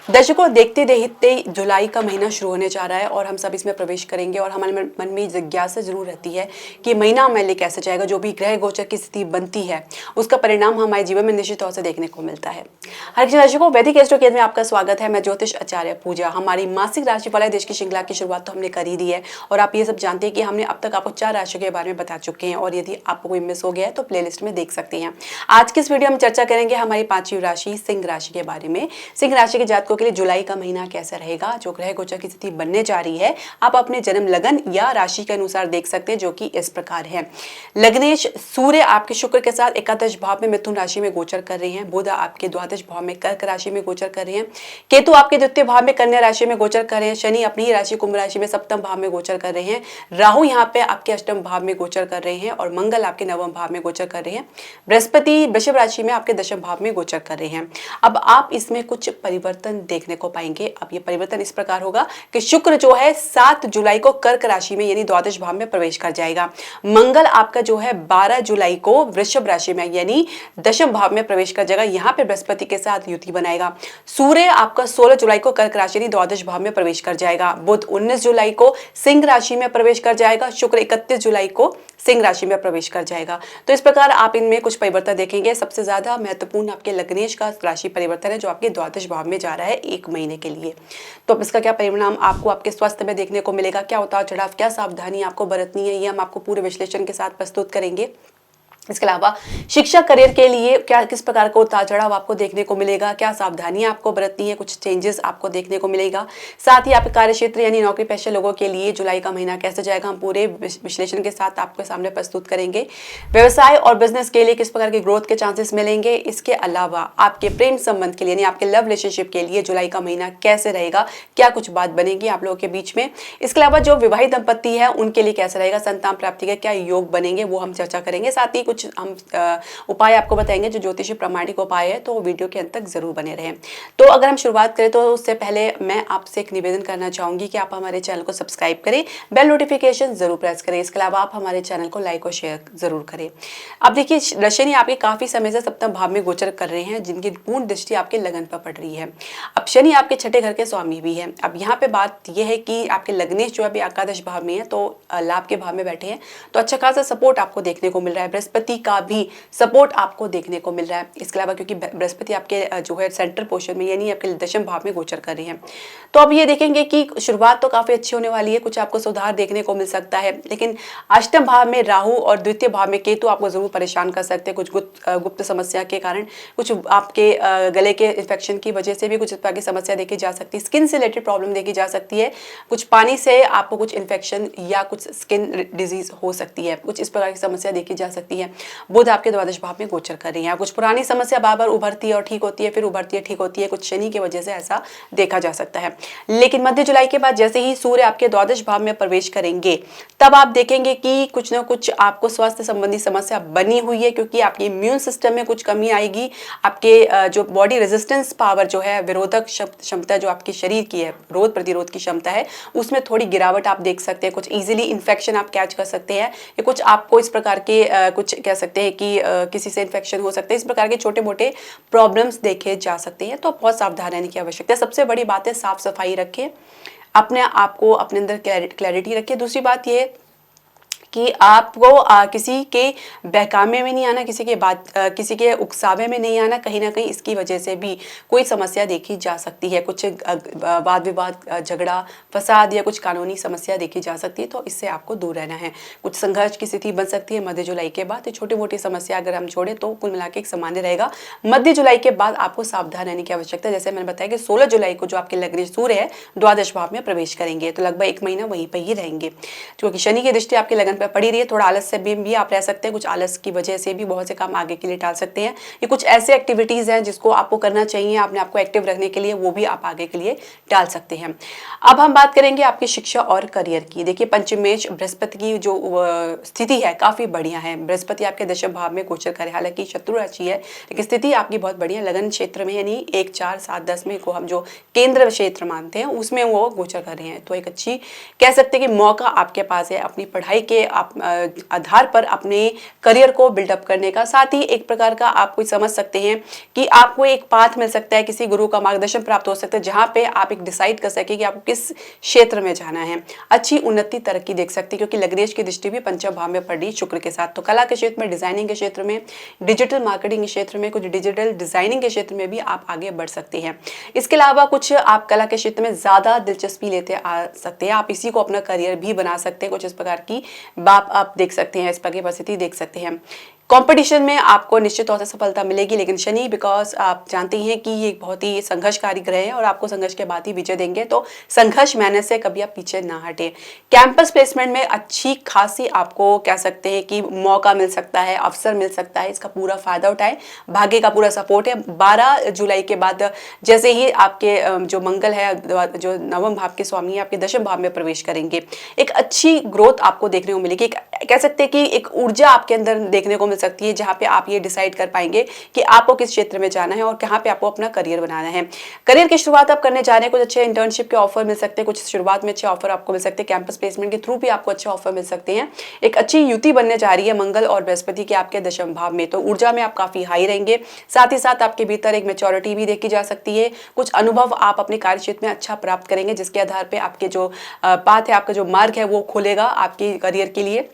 दर्शकों, देखते देखते जुलाई का महीना शुरू होने जा रहा है और हम सब इसमें प्रवेश करेंगे और हमारे मन में जिज्ञासा जरूर रहती है कि महीना हमारे लिए कैसे जाएगा। जो भी ग्रह गोचर की स्थिति बनती है उसका परिणाम हमारे जीवन में निश्चित तौर से देखने को मिलता है। हर किसी दर्शकों, वैदिक एस्ट्रो केंद्र में आपका स्वागत है। मैं ज्योतिष आचार्य पूजा। हमारी मासिक राशिफल देश की श्रृंखला की शुरुआत तो हमने कर ही दी है और आप ये सब जानते हैं कि हमने अब तक आपको 4 राशियों के बारे में बता चुके हैं और यदि आपको कोई मिस हो गया है तो प्लेलिस्ट में देख सकते हैं। आज की इस वीडियो में चर्चा करेंगे हमारी 5वीं राशि सिंह राशि के बारे में। सिंह राशि के जातकों के लिए जुलाई का महीना कैसा रहेगा, जो ग्रह गोचर की स्थिति बनने जा रही है आप अपने जन्म लगन या राशि के अनुसार देख सकते हैं, जो कि इस प्रकार है। लग्नेश सूर्य आपके शुक्र के साथ एकादश भाव में मिथुन राशि में गोचर कर रहे हैं। बुध आपके द्वादश भाव में कर्क राशि में गोचर कर रहे हैं। केतु आपके द्वितीय भाव में कन्या राशि में गोचर कर रहे हैं। शनि अपनी ही राशि कुंभ राशि में सप्तम भाव में गोचर कर रहे हैं। राहु यहाँ पे आपके अष्टम भाव में गोचर कर रहे हैं और मंगल आपके नवम भाव में गोचर कर रहे हैं। बृहस्पति वृषभ राशि में आपके दशम भाव में गोचर कर रहे हैं। अब आप इसमें कुछ परिवर्तन देखने को पाएंगे। अब ये परिवर्तन इस प्रकार होगा कि शुक्र जो है 7 जुलाई को कर्क राशि में यानी द्वादश भाव में प्रवेश कर जाएगा। मंगल आपका जो है 12 जुलाई को वृषभ राशि में यानी दशम भाव में प्रवेश कर जाएगा। यहाँ पे बृहस्पति के साथ युति बनाएगा। सूर्य आपका 16 जुलाई को कर्क राशि यानी द्वादश भाव में प्रवेश कर जाएगा। बुध 19 जुलाई को सिंह राशि में प्रवेश कर जाएगा। शुक्र 31 जुलाई को सिंह राशि में प्रवेश कर जाएगा। तो इस प्रकार आप इनमें कुछ परिवर्तन देखेंगे। सबसे ज्यादा महत्वपूर्ण आपके लग्नेश का राशि परिवर्तन है, जो आपके द्वादश भाव में जा रहा है 1 महीने के लिए। तो अब इसका क्या परिणाम आपको आपके स्वास्थ्य में देखने को मिलेगा, क्या उतार चढ़ाव, क्या सावधानी आपको बरतनी है, ये हम आपको पूरे विश्लेषण के साथ प्रस्तुत करेंगे। इसके अलावा शिक्षा करियर के लिए क्या किस प्रकार का उतार चढ़ाव आपको देखने को मिलेगा, क्या सावधानियां आपको बरतनी है, कुछ चेंजेस आपको देखने को मिलेगा। साथ ही आपके कार्य क्षेत्र यानी नौकरी पेशा लोगों के लिए जुलाई का महीना कैसे जाएगा, हम पूरे विश्लेषण के साथ आपके सामने प्रस्तुत करेंगे। व्यवसाय और बिजनेस के लिए किस प्रकार के ग्रोथ के चांसेस मिलेंगे। इसके अलावा आपके प्रेम संबंध के लिए यानी आपके लव रिलेशनशिप के लिए जुलाई का महीना कैसे रहेगा, क्या कुछ बात बनेगी आप लोगों के बीच में। इसके अलावा जो विवाहित दंपत्ति है उनके लिए कैसा रहेगा, संतान प्राप्ति के क्या योग बनेंगे, वो हम चर्चा करेंगे। साथ ही कुछ हम उपाय आपको बताएंगे जो ज्योतिषी प्रामाणिक उपाय है, तो वीडियो के अंत तक जरूर बने रहें। तो अगर हम शुरुआत करें तो उससे पहले मैं आपसे एक निवेदन करना चाहूंगी कि आप हमारे चैनल को सब्सक्राइब करें, बेल नोटिफिकेशन जरूर प्रेस करें। इसके अलावा आप हमारे चैनल को लाइक और शेयर जरूर करें। अब देखिए, शनि आपके काफी समय से सप्तम भाव में गोचर कर रहे हैं, जिनकी पूर्ण दृष्टि आपके लगन पर पड़ रही है। अब शनि आपके छठे घर के स्वामी भी है। अब यहाँ पे बात यह है कि आपके लग्नेश जो अभी एकादश भाव में है, तो लाभ के भाव में बैठे हैं, तो अच्छा खासा सपोर्ट आपको देखने को मिल रहा है। बृहस्पति का भी सपोर्ट आपको देखने को मिल रहा है। इसके अलावा क्योंकि बृहस्पति आपके जो है सेंट्रल पोर्शन में यानी आपके दशम भाव में गोचर कर रही हैं, तो अब ये देखेंगे कि शुरुआत तो काफी अच्छी होने वाली है, कुछ आपको सुधार देखने को मिल सकता है। लेकिन अष्टम भाव में राहु और द्वितीय भाव में केतु आपको जरूर परेशान कर सकते हैं। कुछ गुप्त समस्या के कारण, कुछ आपके गले के इन्फेक्शन की वजह से भी कुछ इस प्रकार की समस्या देखी जा सकती है। स्किन से रिलेटेड प्रॉब्लम देखी जा सकती है। कुछ पानी से आपको कुछ इन्फेक्शन या कुछ स्किन डिजीज हो सकती है, कुछ इस प्रकार की समस्या देखी जा सकती है। बुध आपके द्वादश भाव में गोचर कर रही है। कुछ पुरानी समस्या बार बार उभरती है और ठीक होती है, फिर उभरती है, ठीक होती है। कुछ शनि की वजह से ऐसा देखा जा सकता है। लेकिन मध्य जुलाई के बाद जैसे ही सूर्य आपके द्वादश भाव में प्रवेश करेंगे, तब आप देखेंगे कि कुछ ना कुछ आपको स्वास्थ्य संबंधी समस्या बनी हुई है, क्योंकि आपके इम्यून सिस्टम में कुछ कमी आएगी। आपके जो बॉडी रेजिस्टेंस पावर जो है, विरोधक क्षमता जो आपके शरीर की है, रोग प्रतिरोध की क्षमता है, उसमें थोड़ी गिरावट आप देख सकते हैं। कुछ इजीली इन्फेक्शन आप कैच कर सकते हैं, या कुछ आपको इस प्रकार के कुछ कह सकते हैं कि किसी से इन्फेक्शन हो सकते हैं। इस प्रकार के छोटे मोटे प्रॉब्लम्स देखे जा सकते हैं, तो बहुत सावधान रहने की आवश्यकता है। सबसे बड़ी बात है साफ सफाई रखें, अपने आप को अपने अंदर क्लैरिटी रखिए। दूसरी बात ये कि आपको किसी के बहकावे में नहीं आना, किसी के उकसावे में नहीं आना। कहीं ना कहीं इसकी वजह से भी कोई समस्या देखी जा सकती है। कुछ वाद विवाद, झगड़ा, फसाद या कुछ कानूनी समस्या देखी जा सकती है, तो इससे आपको दूर रहना है। कुछ संघर्ष की स्थिति बन सकती है मध्य जुलाई के बाद। छोटी मोटी समस्या अगर हम छोड़े तो कुल मिला के एक सामान्य रहेगा। मध्य जुलाई के बाद आपको सावधान रहने की आवश्यकता है। जैसे मैंने बताया कि 16 जुलाई को जो आपके लग्नेश सूर्य है द्वादश भाव में प्रवेश करेंगे, तो लगभग 1 महीना वहीं पर ही रहेंगे। क्योंकि शनि की दृष्टि आपके लगन पड़ी रही है। थोड़ा आलस से भी आप रह सकते हैं। कुछ आलस की वजह से भी बहुत से काम आगे के लिए टाल सकते हैं। ये कुछ ऐसे एक्टिविटीज हैं जिसको आपको करना चाहिए अपने आपको एक्टिव रखने के लिए, वो भी आप आगे के लिए टाल सकते हैं। अब हम बात करेंगे आपकी शिक्षा और करियर की। देखिए, पंचमेश बृहस्पति की जो स्थिति है काफी बढ़िया है। बृहस्पति आपके दशम भाव में गोचर करे, हालांकि शत्रु राशि है, लेकिन स्थिति आपकी बहुत बढ़िया लगन क्षेत्र में यानी 1, 4, 7, 10 में को हम जो केंद्र क्षेत्र मानते हैं उसमें वो गोचर कर रहे हैं। तो एक अच्छी कह सकते हैं कि मौका आपके पास है अपनी पढ़ाई के आधार पर अपने करियर को बिल्डअप करने का। साथ ही एक प्रकार का आप कुछ समझ सकते हैं कि आपको एक पाथ मिल सकता है, किसी गुरु का मार्गदर्शन प्राप्त हो सकता है, जहां पे आप एक डिसाइड कर सके कि आपको किस क्षेत्र में जाना है। अच्छी उन्नति तरक्की देख सकते हैं, क्योंकि लग्नेश की दृष्टि भी पंचम भाव में पड़ रही शुक्र के साथ। तो कला के क्षेत्र में, डिजाइनिंग के क्षेत्र में, डिजिटल मार्केटिंग के क्षेत्र में, कुछ डिजिटल डिजाइनिंग के क्षेत्र में भी आप आगे बढ़ सकते हैं। इसके अलावा कुछ आप कला के क्षेत्र में ज्यादा दिलचस्पी लेते आ सकते हैं, आप इसी को अपना करियर भी बना सकते हैं। कुछ इस प्रकार की बात आप देख सकते हैं, इस प्रकार की परिस्थिति देख सकते हैं। कंपटीशन में आपको निश्चित तौर से सफलता मिलेगी, लेकिन शनि बिकॉज आप जानते ही हैं कि ये बहुत ही संघर्षकारी ग्रह है और आपको संघर्ष के बाद ही विजय देंगे, तो संघर्ष मेहनत से कभी आप पीछे ना हटे। कैंपस प्लेसमेंट में अच्छी खासी आपको कह सकते हैं कि मौका मिल सकता है, अवसर मिल सकता है, इसका पूरा फायदा उठाएं। भाग्य का पूरा सपोर्ट है। 12 जुलाई के बाद जैसे ही आपके जो मंगल है, जो नवम भाव के स्वामी है, आपके दशम भाव में प्रवेश करेंगे, एक अच्छी ग्रोथ आपको देखने को मिलेगी। कह सकते हैं कि एक ऊर्जा आपके अंदर देखने को मिल सकती है, जहां पे आप ये डिसाइड कर पाएंगे कि आपको किस क्षेत्र में जाना है और कहां पे आपको अपना करियर बनाना है। करियर की शुरुआत आप करने जा रहे हैं, कुछ अच्छे इंटर्नशिप के ऑफर मिल सकते हैं, कुछ शुरुआत में अच्छे ऑफर आपको मिल सकते हैं, कैंपस प्लेसमेंट के थ्रू भी आपको अच्छे ऑफर मिल सकते हैं। एक अच्छी युति बनने जा रही है मंगल और बृहस्पति के आपके दशम भाव में, तो ऊर्जा में आप काफी हाई रहेंगे। साथ ही साथ आपके भीतर एक मैच्योरिटी भी देखी जा सकती है, कुछ अनुभव आप अपने कार्य क्षेत्र में अच्छा प्राप्त करेंगे, जिसके आधार पर आपके जो पाथ है, आपका जो मार्ग है वो खोलेगा आपके करियर के लिए।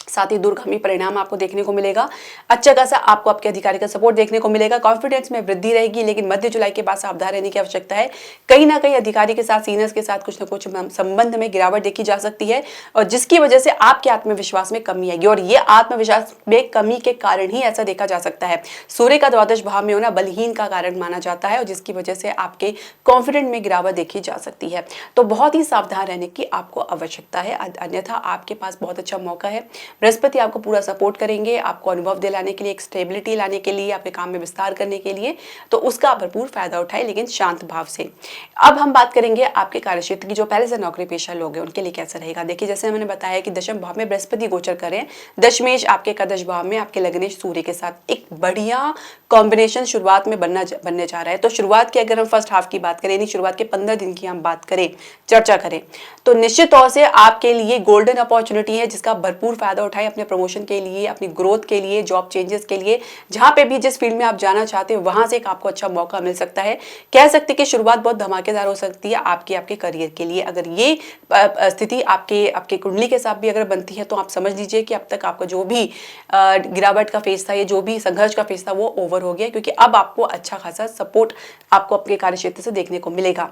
साथ ही दूरगामी परिणाम आपको देखने को मिलेगा। अच्छा खासा आपको आपके अधिकारी का सपोर्ट देखने को मिलेगा। कॉन्फिडेंस में वृद्धि रहेगी, लेकिन मध्य जुलाई के बाद सावधान रहने की आवश्यकता है। कहीं ना कहीं अधिकारी के साथ, सीनियर्स के साथ कुछ ना कुछ संबंध में गिरावट देखी जा सकती है, और जिसकी वजह से आपके आत्मविश्वास में कमी आएगी, और ये आत्मविश्वास में कमी के कारण ही ऐसा देखा जा सकता है। सूर्य का द्वादश भाव में होना बलहीन का कारण माना जाता है, और जिसकी वजह से आपके कॉन्फिडेंट में गिरावट देखी जा सकती है। तो बहुत ही सावधान रहने की आपको आवश्यकता है, अन्यथा आपके पास बहुत अच्छा मौका है। बृहस्पति आपको पूरा सपोर्ट करेंगे, आपको अनुभव दिलाने के लिए, एक स्टेबिलिटी लाने के लिए, आपके काम में विस्तार करने के लिए, तो उसका भरपूर फायदा उठाए, लेकिन शांत भाव से। अब हम बात करेंगे आपके कार्यक्षेत्र की। जो पहले से नौकरी पेशा लोग हैं उनके लिए कैसा रहेगा। देखिए, जैसे मैंने बताया कि दशम भाव में बृहस्पति गोचर करें, दशमेश आपके एकादश भाव में आपके लग्नेश सूर्य के साथ एक बढ़िया कॉम्बिनेशन शुरुआत में बनने जा रहा है। तो शुरुआत की अगर हम फर्स्ट हाफ की बात करें, यानी शुरुआत के 15 दिन की हम बात करें, चर्चा करें, तो निश्चित तौर से आपके लिए गोल्डन अपॉर्चुनिटी है, जिसका भरपूर फायदा उठाए अपने प्रमोशन के लिए, अपनी ग्रोथ के लिए, जॉब चेंजेस के लिए, जहां पे भी जिस फील्ड में आप जाना चाहते हैं वहां से एक आपको अच्छा मौका मिल सकता है। कह सकते हैं कि शुरुआत बहुत धमाकेदार हो सकती है आपके करियर के लिए। अगर ये स्थिति आपके कुंडली के साथ भी अगर बनती है, तो आप समझ लीजिए कि अब तक आपका जो भी गिरावट का फेज था, ये जो भी संघर्ष का फेज था, वो ओवर हो गया, क्योंकि अब आपको अच्छा खासा सपोर्ट आपको अपने कार्य क्षेत्र से देखने को मिलेगा।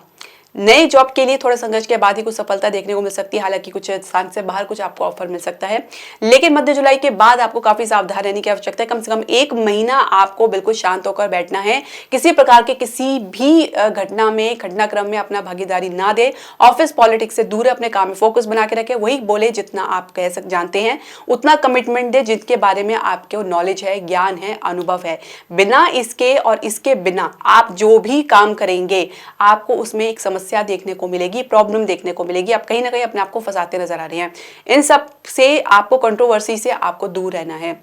नए जॉब के लिए थोड़ा संघर्ष के बाद ही कुछ सफलता देखने को मिल सकती है, हालांकि कुछ स्थान से बाहर कुछ आपको ऑफर मिल सकता है, लेकिन मध्य जुलाई के बाद आपको काफी सावधान रहने की आवश्यकता है। कम से कम 1 महीना आपको बिल्कुल शांत होकर बैठना है, किसी प्रकार के किसी भी घटनाक्रम में अपना भागीदारी ना दे, ऑफिस पॉलिटिक्स से दूर अपने काम में फोकस बना के रखे, वही बोले जितना आप जानते हैं, उतना कमिटमेंट दे जिनके बारे में आपको नॉलेज है, ज्ञान है, अनुभव है। बिना इसके और इसके बिना आप जो भी काम करेंगे, आपको उसमें एक समस्या देखने को मिलेगी, प्रॉब्लम देखने को मिलेगी। आप कहीं ना कहीं अपने आप को फंसाते नजर आ रहे हैं। इन सब से आपको कंट्रोवर्सी से आपको दूर रहना है,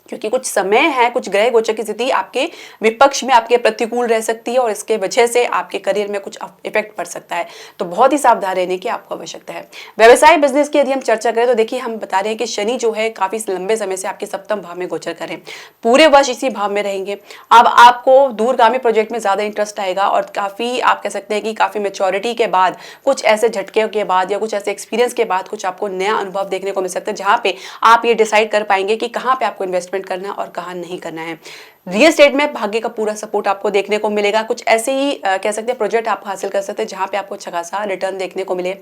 क्योंकि कुछ समय है, कुछ ग्रह गोचर की स्थिति आपके विपक्ष में, आपके प्रतिकूल रह सकती है, और इसके वजह से आपके करियर में कुछ इफेक्ट पड़ सकता है। तो बहुत ही सावधान रहने की आपको आवश्यकता है। व्यवसाय बिजनेस की यदि हम चर्चा करें, तो देखिए, हम बता रहे हैं कि शनि जो है काफी लंबे समय से आपके सप्तम भाव में गोचर करें, पूरे वर्ष इसी भाव में रहेंगे। अब आपको दूरगामी प्रोजेक्ट में ज्यादा इंटरेस्ट आएगा, और काफी आप कह सकते हैं कि काफी मेच्योरिटी के बाद, कुछ ऐसे झटके के बाद या कुछ ऐसे एक्सपीरियंस के बाद कुछ आपको नया अनुभव देखने को मिल सकता है, जहां पे आप ये डिसाइड कर पाएंगे कि कहां पे आपको इन्वेस्टमेंट करना और कहां नहीं करना है। रियल एस्टेट में भाग्य का पूरा सपोर्ट आपको देखने को मिलेगा। कुछ ऐसे ही कह सकते हैं प्रोजेक्ट आप हासिल कर सकते हैं जहां पे आपको अच्छा खासा रिटर्न देखने को मिले।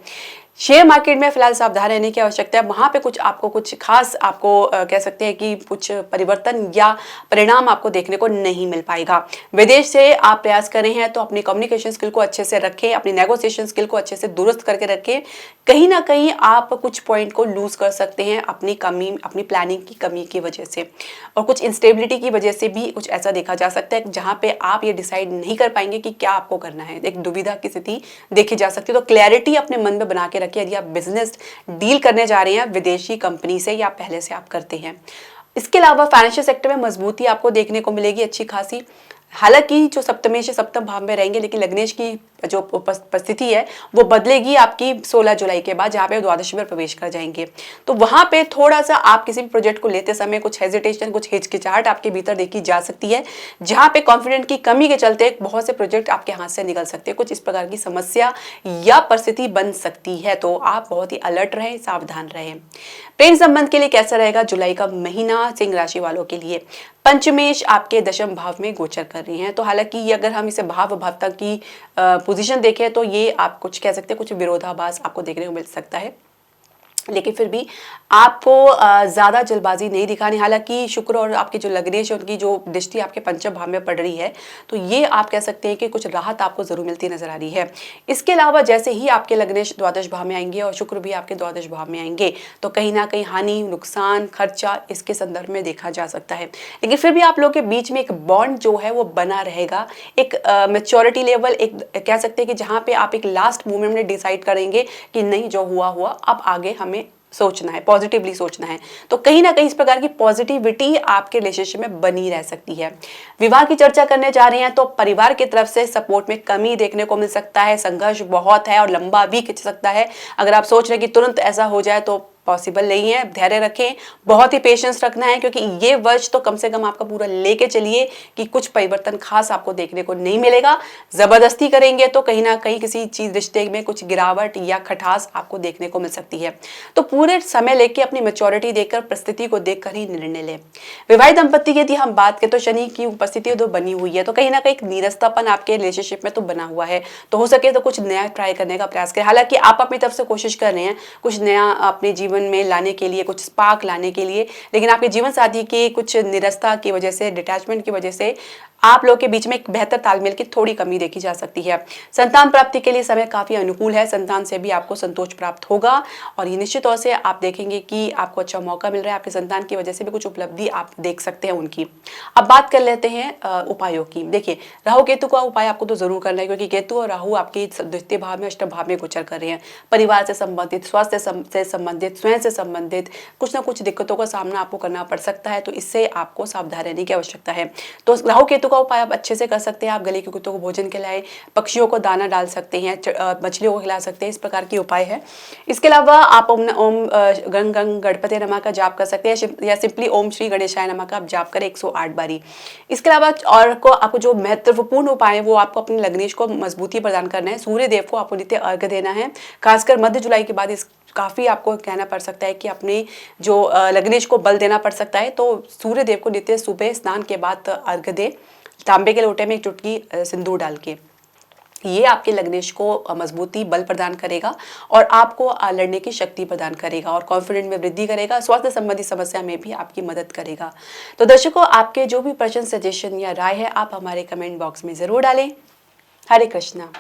शेयर मार्केट में फिलहाल सावधान रहने की आवश्यकता है, वहां पे कुछ खास आपको कह सकते हैं कि कुछ परिवर्तन या परिणाम आपको देखने को नहीं मिल पाएगा। विदेश से आप प्रयास कर रहे हैं, तो अपनी कम्युनिकेशन स्किल को अच्छे से रखें, अपनी नेगोशिएशन स्किल को अच्छे से दुरुस्त करके रखें। कहीं ना कहीं आप कुछ पॉइंट को लूज कर सकते हैं अपनी प्लानिंग की कमी की वजह से, और कुछ इंस्टेबिलिटी की वजह से भी कुछ ऐसा देखा जा सकता है जहां पे आप ये डिसाइड नहीं कर पाएंगे कि क्या आपको करना है। एक दुविधा की स्थिति देखी जा सकती है। तो क्लैरिटी अपने मन में बना के रखिए। यदि आप बिजनेस डील करने जा रहे हैं विदेशी कंपनी से, या पहले से आप करते हैं। इसके अलावा फाइनेंशियल सेक्टर में मजबूती आपको देखने को मिलेगी अच्छी खासी। हालांकि जो सप्तमेश सप्तम भाव में रहेंगे, लेकिन लग्नेश की जो उपस्थिति है वो बदलेगी आपकी 16 जुलाई के बाद, जहाँ पे द्वादश में प्रवेश कर जाएंगे। तो वहां पे थोड़ा सा आप किसी भी प्रोजेक्ट को लेते समय कुछ हेजिटेशन, कुछ हिचकिचाहट आपके भीतर देखी जा सकती है, जहां पे कॉन्फिडेंट की कमी के चलते बहुत से प्रोजेक्ट आपके हाथ से निकल सकते हैं। कुछ इस प्रकार की समस्या या परिस्थिति बन सकती है, तो आप बहुत ही अलर्ट रहें, सावधान रहें। प्रेम संबंध के लिए कैसा रहेगा जुलाई का महीना सिंह राशि वालों के लिए? पंचमेश आपके दशम भाव में गोचर कर रही हैं, तो हालांकि अगर हम इसे भाव भावता की पोजीशन देखें तो ये आप कुछ कह सकते हैं, कुछ विरोधाभास आपको देखने को मिल सकता है, लेकिन फिर भी आपको ज़्यादा जल्दबाजी नहीं दिखानी। हालांकि शुक्र और आपके जो लग्नेश है उनकी जो दृष्टि आपके पंचम भाव में पड़ रही है, तो ये आप कह सकते हैं कि कुछ राहत आपको ज़रूर मिलती नजर आ रही है। इसके अलावा जैसे ही आपके लग्नेश द्वादश भाव में आएंगे और शुक्र भी आपके द्वादश भाव में आएंगे, तो कहीं ना कहीं हानि, नुकसान, खर्चा इसके संदर्भ में देखा जा सकता है। लेकिन फिर भी आप लोगों के बीच में एक बॉन्ड जो है वो बना रहेगा, एक मेच्योरिटी लेवल, एक कह सकते हैं कि जहाँ पे आप एक लास्ट मोमेंट में डिसाइड करेंगे कि नहीं, जो हुआ हुआ, अब आगे हमें सोचना है, पॉजिटिवली सोचना है। तो कहीं ना कहीं इस प्रकार की पॉजिटिविटी आपके रिलेशनशिप में बनी रह सकती है। विवाह की चर्चा करने जा रहे हैं तो परिवार की तरफ से सपोर्ट में कमी देखने को मिल सकता है, संघर्ष बहुत है और लंबा भी खिंच सकता है। अगर आप सोच रहे हैं कि तुरंत ऐसा हो जाए तो पॉसिबल नहीं है, धैर्य रखें, बहुत ही पेशेंस रखना है, क्योंकि ये वर्ष तो कम से कम आपका पूरा लेके चलिए कि कुछ परिवर्तन खास आपको देखने को नहीं मिलेगा। जबरदस्ती करेंगे तो कहीं ना कहीं किसी चीज, रिश्ते में कुछ गिरावट या खटास आपको देखने को मिल सकती है। तो पूरे समय लेके अपनी मेच्योरिटी देखकर, परिस्थिति को देखकर ही निर्णय लें। विवाहित दंपत्ति की यदि हम बात करें तो शनि की उपस्थिति तो बनी हुई है, तो कहीं ना कहीं एक नीरसतापन आपके रिलेशनशिप में तो बना हुआ है, तो हो सके तो कुछ नया ट्राई करने का प्रयास करें। हालांकि आप अपनी तरफ से कोशिश कर रहे हैं कुछ नया अपने जीवन में लाने के लिए, कुछ स्पार्क लाने के लिए, लेकिन आपके जीवन साथी की कुछ निरस्ता की वजह से, डिटैचमेंट की वजह से आप लोगों के बीच में एक बेहतर तालमेल की थोड़ी कमी देखी जा सकती है। संतान प्राप्ति के लिए समय काफी अनुकूल है, संतान से भी आपको संतोष प्राप्त होगा और ये निश्चित तौर से आप देखेंगे कि आपको अच्छा मौका मिल रहा है, आपके संतान की वजह से भी कुछ उपलब्धि आप देख सकते हैं उनकी। अब बात कर लेते हैं उपायों की। देखिए, राहु केतु का उपाय आपको तो जरूर करना है, क्योंकि केतु और राहु आपके द्वितीय भाव में, अष्टम भाव में गोचर कर रहे हैं। परिवार से संबंधित, स्वास्थ्य से संबंधित, स्वयं से संबंधित कुछ ना कुछ दिक्कतों का सामना आपको करना पड़ सकता है, तो इससे आपको सावधान रहने की आवश्यकता है। तो राहु केतु का उपाय आप अच्छे से कर सकते हैं। आप गले के कुत्तों को भोजन खिलाएं, पक्षियों को दाना डाल सकते हैं, मछलियों को खिला सकते हैं, इस प्रकार के उपाय है। इसके अलावा आप ओम गंग गंग गणपति नमः का जाप कर सकते हैं, या सिंपली ओम श्री गणेशाय नमः का आप जाप करें 108 बारी। इसके अलावा और आपको जो महत्वपूर्ण उपाय है वो आपको अपने लग्नेश को मजबूती प्रदान करना है। सूर्य देव को आपको नित्य अर्घ्य देना है, खासकर मध्य जुलाई के बाद काफ़ी आपको कहना पड़ सकता है कि अपने जो लग्नेश को बल देना पड़ सकता है। तो सूर्य देव को नित्य सुबह स्नान के बाद अर्घ्य दे, तांबे के लोटे में एक चुटकी सिंदूर डाल के। ये आपके लग्नेश को मजबूती, बल प्रदान करेगा और आपको लड़ने की शक्ति प्रदान करेगा और कॉन्फिडेंस में वृद्धि करेगा, स्वास्थ्य संबंधी समस्या में भी आपकी मदद करेगा। तो दर्शकों, आपके जो भी प्रश्न, सजेशन या राय है आप हमारे कमेंट बॉक्स में ज़रूर डालें। हरे कृष्णा।